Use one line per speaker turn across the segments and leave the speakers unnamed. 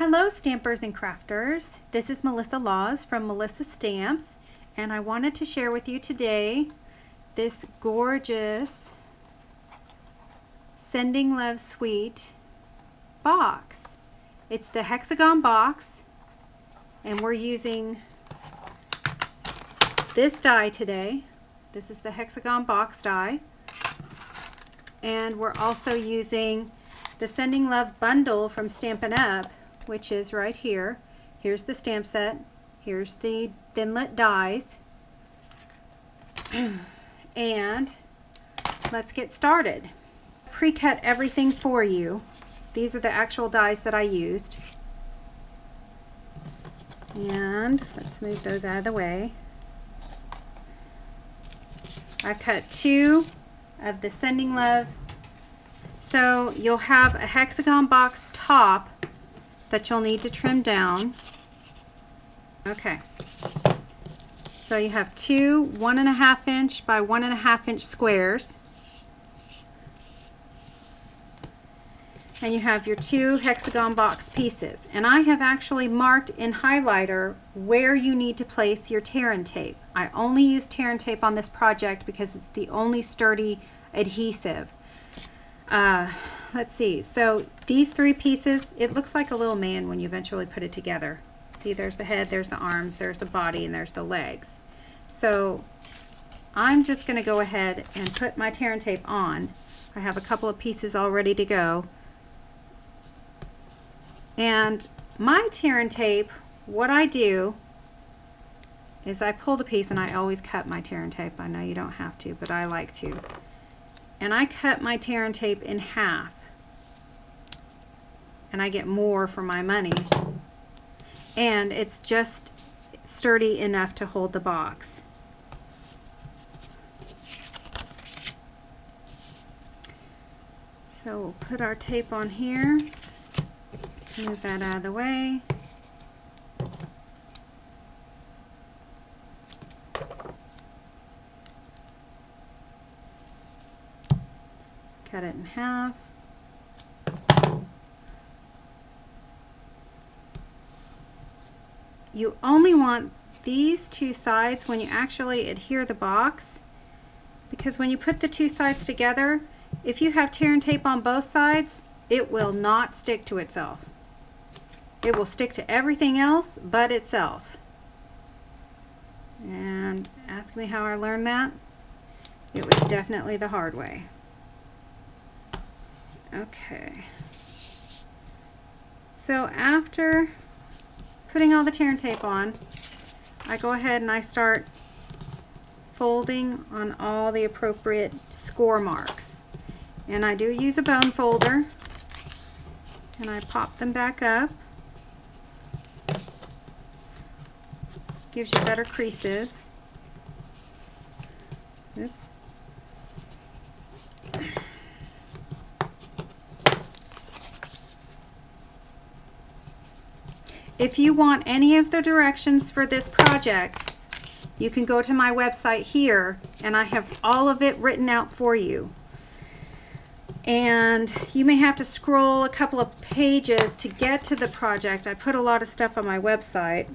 Hello stampers and crafters, this is Melissa Laws from Melissa Stamps, and I wanted to share with you today this gorgeous Sending Love Sweet box. It's the hexagon box, and we're using this die today. This is the hexagon box die, and we're also using the Sending Love bundle from Stampin' Up, which is right here. Here's the stamp set, here's the thinlet dies, and let's get started. Pre-cut everything for you. These are the actual dies that I used, and let's move those out of the way. I cut 2 of the Sending Love. So you'll have a hexagon box top that you'll need to trim down. Okay. So you have 2 1.5 inch by 1.5 inch squares. And you have your 2 hexagon box pieces. And I have actually marked in highlighter where you need to place your tear and tape. I only use tear and tape on this project because it's the only sturdy adhesive. Let's see, so these 3 pieces, it looks like a little man when you eventually put it together. See, there's the head, there's the arms, there's the body, and there's the legs. So I'm just going to go ahead and put my tear and tape on. I have a couple of pieces all ready to go. And my tear and tape, what I do is I pull the piece, and I always cut my tear and tape. I know you don't have to, but I like to. And I cut my tear and tape in half. And I get more for my money. And it's just sturdy enough to hold the box. So we'll put our tape on here. Move that out of the way. Cut it in half. You only want these 2 sides when you actually adhere the box, because when you put the 2 sides together, if you have tear and tape on both sides, it will not stick to itself. It will stick to everything else but itself. And ask me how I learned that. It was definitely the hard way. Okay. So after putting all the tear and tape on, I go ahead and I start folding on all the appropriate score marks. And I do use a bone folder, and I pop them back up. Gives you better creases. Oops. If you want any of the directions for this project, you can go to my website here, and I have all of it written out for you. And you may have to scroll a couple of pages to get to the project. I put a lot of stuff on my website,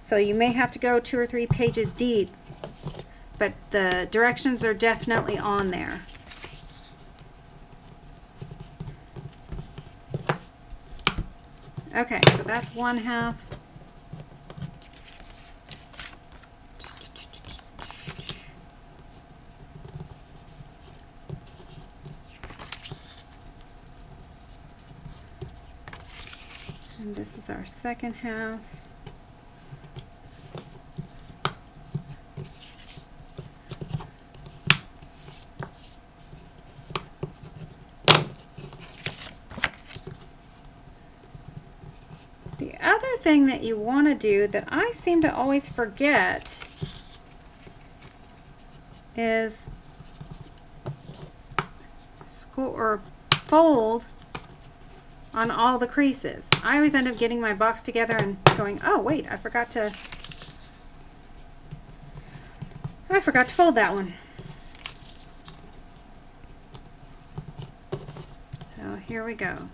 so you may have to go 2 or 3 pages deep, but the directions are definitely on there. Okay, so that's 1/2. And this is our 2nd half. The other thing that you want to do that I seem to always forget is fold on all the creases. I always end up getting my box together and going, oh wait, I forgot to fold that one. So here we go.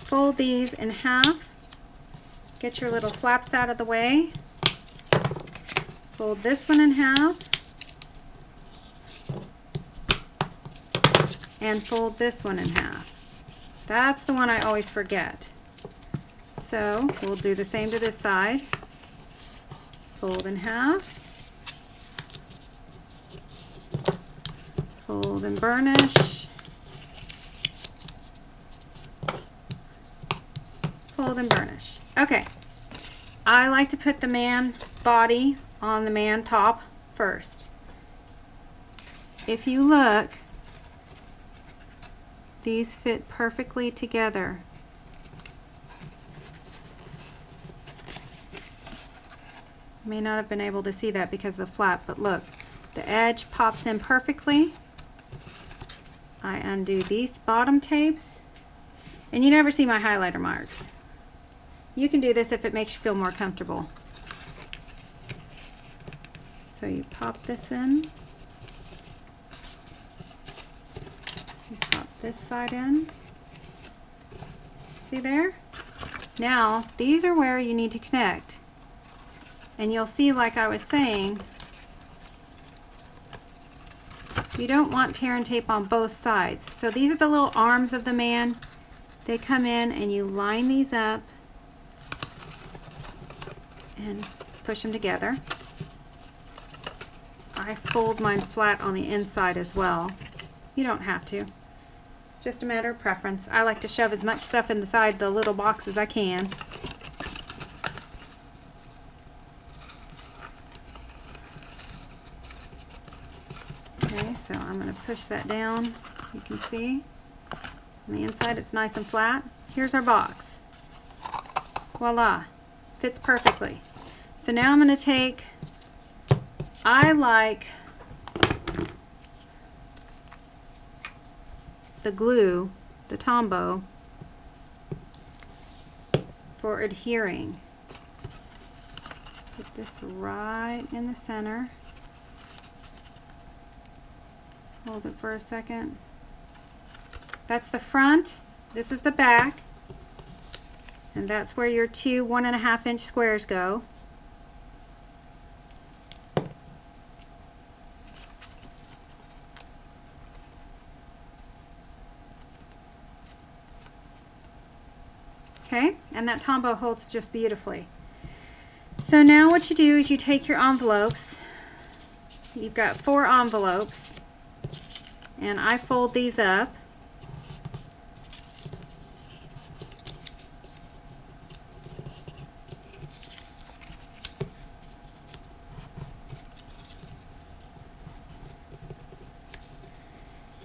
fold these in half. Get your little flaps out of the way. Fold this one in half. And fold this one in half. That's the one I always forget. So we'll do the same to this side. Fold in half. Fold and burnish. Fold and burnish. Okay. I like to put the man body on the man top first. If you look, these fit perfectly together. You may not have been able to see that because of the flap, but look, the edge pops in perfectly. I undo these bottom tapes, and you never see my highlighter marks. You can do this if it makes you feel more comfortable. So you pop this in. You pop this side in. See there? Now, these are where you need to connect. And you'll see, like I was saying, you don't want tear and tape on both sides. So these are the little arms of the man. They come in and you line these up and push them together. I fold mine flat on the inside as well. You don't have to. It's just a matter of preference. I like to shove as much stuff inside the little box as I can. Okay, so I'm going to push that down. You can see on the inside it's nice and flat. Here's our box. Voila, fits perfectly. So now I'm going to take, I like the glue, the Tombow, for adhering. Put this right in the center. Hold it for a second. That's the front, this is the back, and that's where your two 1.5 inch squares go. Okay, and that Tombow holds just beautifully. So now what you do is you take your envelopes. You've got 4 envelopes, and I fold these up.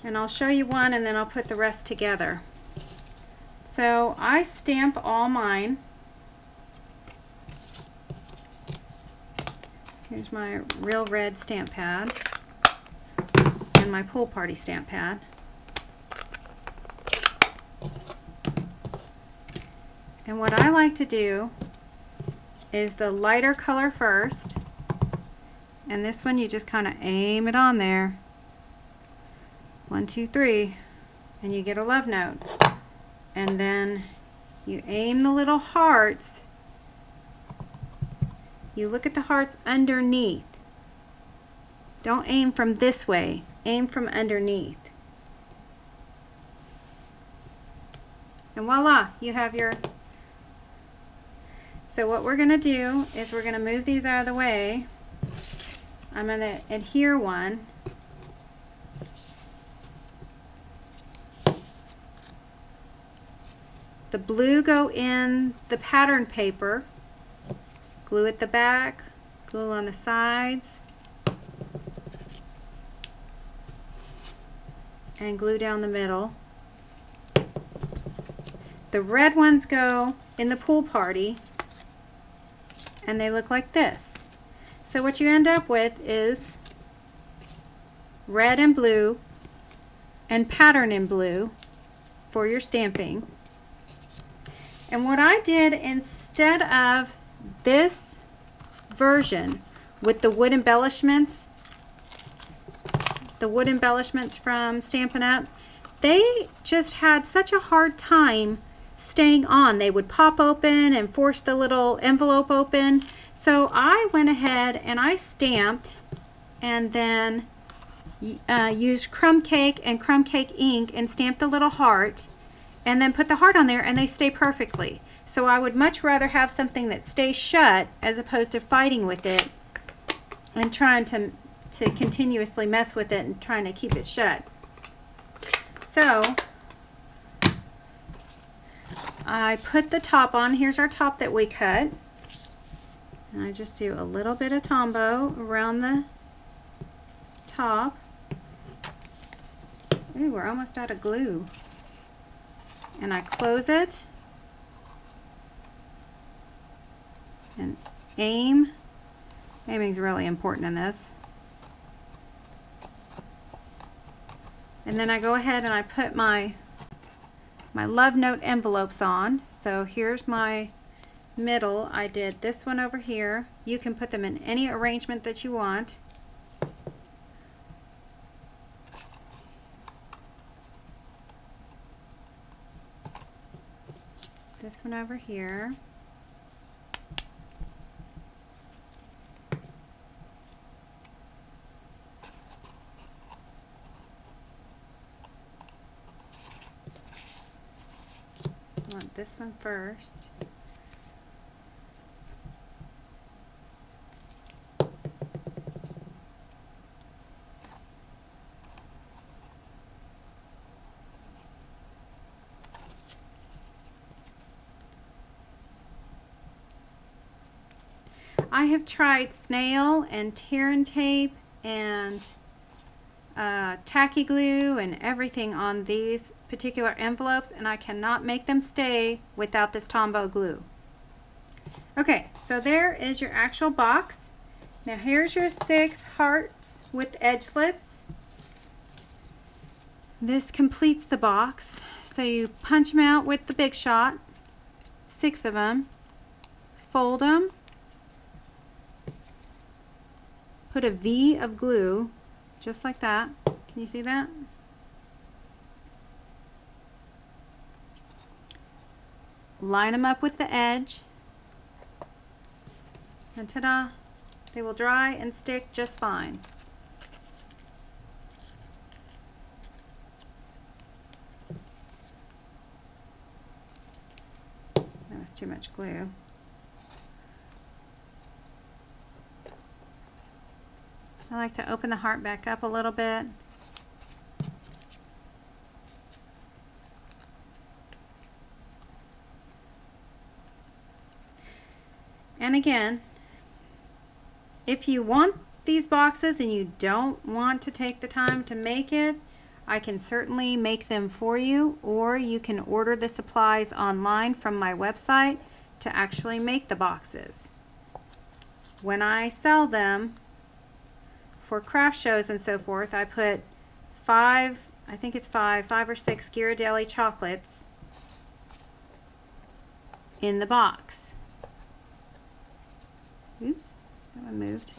And I'll show you one and then I'll put the rest together. So I stamp all mine. Here's my real red stamp pad and my pool party stamp pad. And what I like to do is the lighter color first, and this one you just kind of aim it on there. 1, 2, 3, and you get a love note. And then you aim the little hearts. You look at the hearts underneath. Don't aim from this way, aim from underneath. And voila, you have your... So what we're going to do is we're going to move these out of the way. I'm going to adhere one. The blue go in the pattern paper, glue at the back, glue on the sides, and glue down the middle. The red ones go in the pool party, and they look like this. So what you end up with is red and blue and pattern in blue for your stamping. And what I did, instead of this version with the wood embellishments from Stampin' Up, they just had such a hard time staying on. They would pop open and force the little envelope open. So I went ahead and I stamped and then used crumb cake and crumb cake ink and stamped the little heart and then put the heart on there, and they stay perfectly. So I would much rather have something that stays shut as opposed to fighting with it and trying to continuously mess with it and trying to keep it shut. So I put the top on. Here's our top that we cut. And I just do a little bit of Tombow around the top. Ooh, we're almost out of glue. And I close it. And aim. Aiming's really important in this. And then I go ahead and I put my love note envelopes on. So here's my middle. I did this one over here. You can put them in any arrangement that you want. This one over here. I want this one first. I have tried snail and tear and tape and tacky glue and everything on these particular envelopes, and I cannot make them stay without this Tombow glue. Okay, so there is your actual box. Now here's your 6 hearts with edgelets. This completes the box. So you punch them out with the Big Shot, 6 of them, fold them, put a V of glue, just like that. Can you see that? Line them up with the edge, and ta-da, they will dry and stick just fine. That was too much glue. I like to open the heart back up a little bit. And again, if you want these boxes and you don't want to take the time to make it, I can certainly make them for you, or you can order the supplies online from my website to actually make the boxes. When I sell them for craft shows and so forth, I put 5 or 6 Ghirardelli chocolates in the box. Oops, that one moved.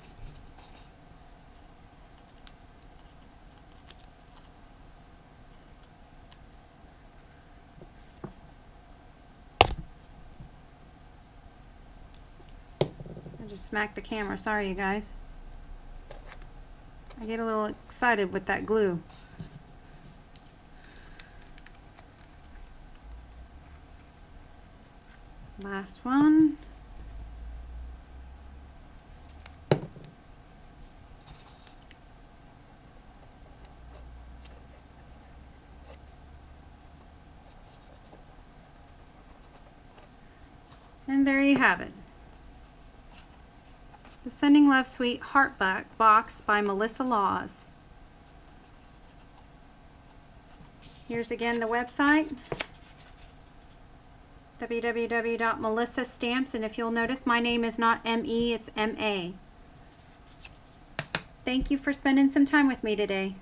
I just smacked the camera, sorry you guys. I get a little excited with that glue. Last one. And there you have it. The Sending Love Sweet Heart Box by Loffler-Laws. Here's again the website, www.melissastamps, and if you'll notice, my name is not M-E, it's M-A. Thank you for spending some time with me today.